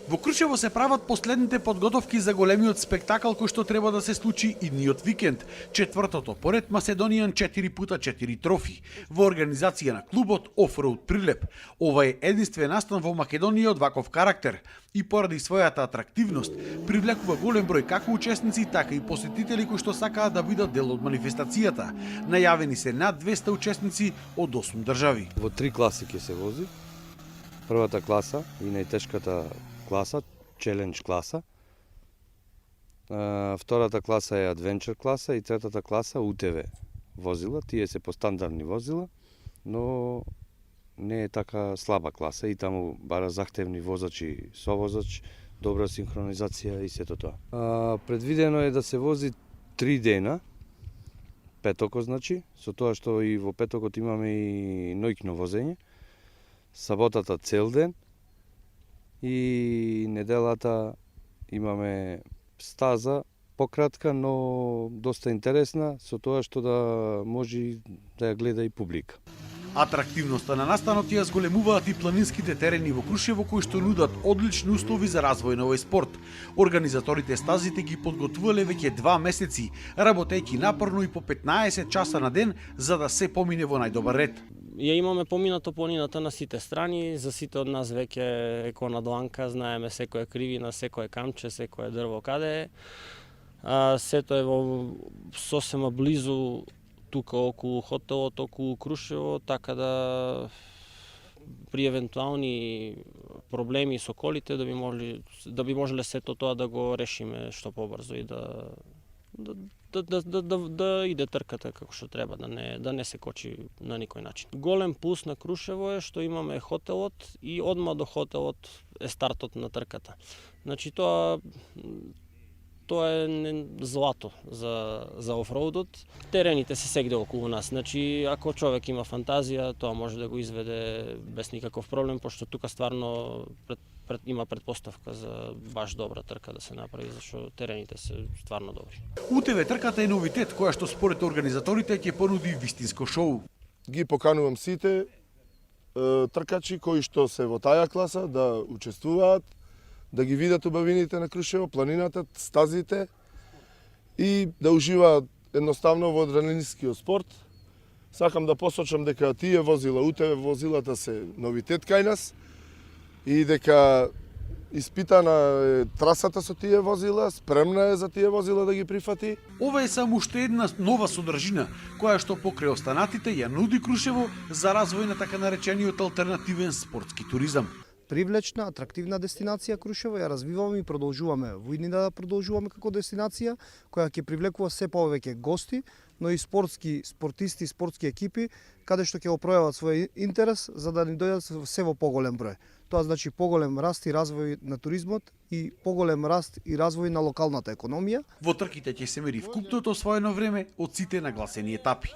Во Крушево се прават последните подготовки за големиот спектакл кој што треба да се случи идниот викенд, четвртото поред Macedonian 4x4 трофи, во организација на клубот Offroad Прилеп. Ова е единствен настан во Македонија од ваков карактер и поради својата атрактивност привлекува голем број како учесници, така и посетители кои што сакаат да бидат дел од манифестацијата. Најавени се над 200 учесници од 8 држави. Во 3 класи ќе се вози. Првата класа и најтешката класа, челендж класа. Втората класа е адвенчер класа и третата класа УТВ возила. Тие се по стандардни возила, но не е така слаба класа и таму бара захтевни возачи, совозач, добра синхронизација и сето тоа. Предвидено е да се вози 3 дена, петокот значи, со тоа што и во петокот имаме и ноќно возење, саботата цел ден, и неделата имаме стаза пократка, но доста интересна, со тоа што да може да ја гледа и публика. Атрактивноста на настанот ја зголемуваат и планинските терени во Крушево кои што нудат одлични услови за развој на овој спорт. Организаторите стазите ги подготвувале веќе 2 месеци, работејќи напорно и по 15 часа на ден за да се помине во најдобар ред. Ја имаме поминато планината на сите страни, за сите од нас веќе е кона дланка, знаеме секоја кривина, секое камче, секое дрво каде е. Сето е во сосема близу тука околу хотелот, околу Крушево, така да при евентуални проблеми со колите да би можеле сето тоа да го решиме што побрзо и да иде трката како што треба, да не се кочи на никој начин. Голем плюс на Крушево е што имаме хотелот и одма до хотелот е стартот на трката. Значи тоа е злато за офроудот. Терените се сегде околу нас. Значи, ако човек има фантазија, тоа може да го изведе без никаков проблем, пошто тука стварно има предпоставка за баш добра трка да се направи, зашто терените се стварно добри. УТВ трката е новитет која што според организаторите ќе понуди вистинско шоу. Ги поканувам сите тркачи кои што се во таа класа да учествуваат, да ги видат убавините на Крушево, планината, стазите и да уживаат едноставно во адреналинскиот спорт. Сакам да посочам дека тие возила, УТВ возилата се новитет кај нас и дека испитана е трасата со тие возила, спремна е за тие возила да ги прифати. Ова е само уште една нова содржина, која што покрај останатите ја нуди Крушево за развој на така наречениот алтернативен спортски туризам. Привлечна, атрактивна дестинација Крушево, ја развиваме и продолжуваме во иднина да продолжуваме како дестинација која ќе привлекува се повеќе гости, но и спортисти, спортски екипи, каде што ќе го пројават свој интерес за да ни дојдат се во поголем број. Тоа значи поголем раст и развој на туризмот и поголем раст и развој на локалната економија. Во трките ќе се мери вкупното освоено време од сите нагласени етапи.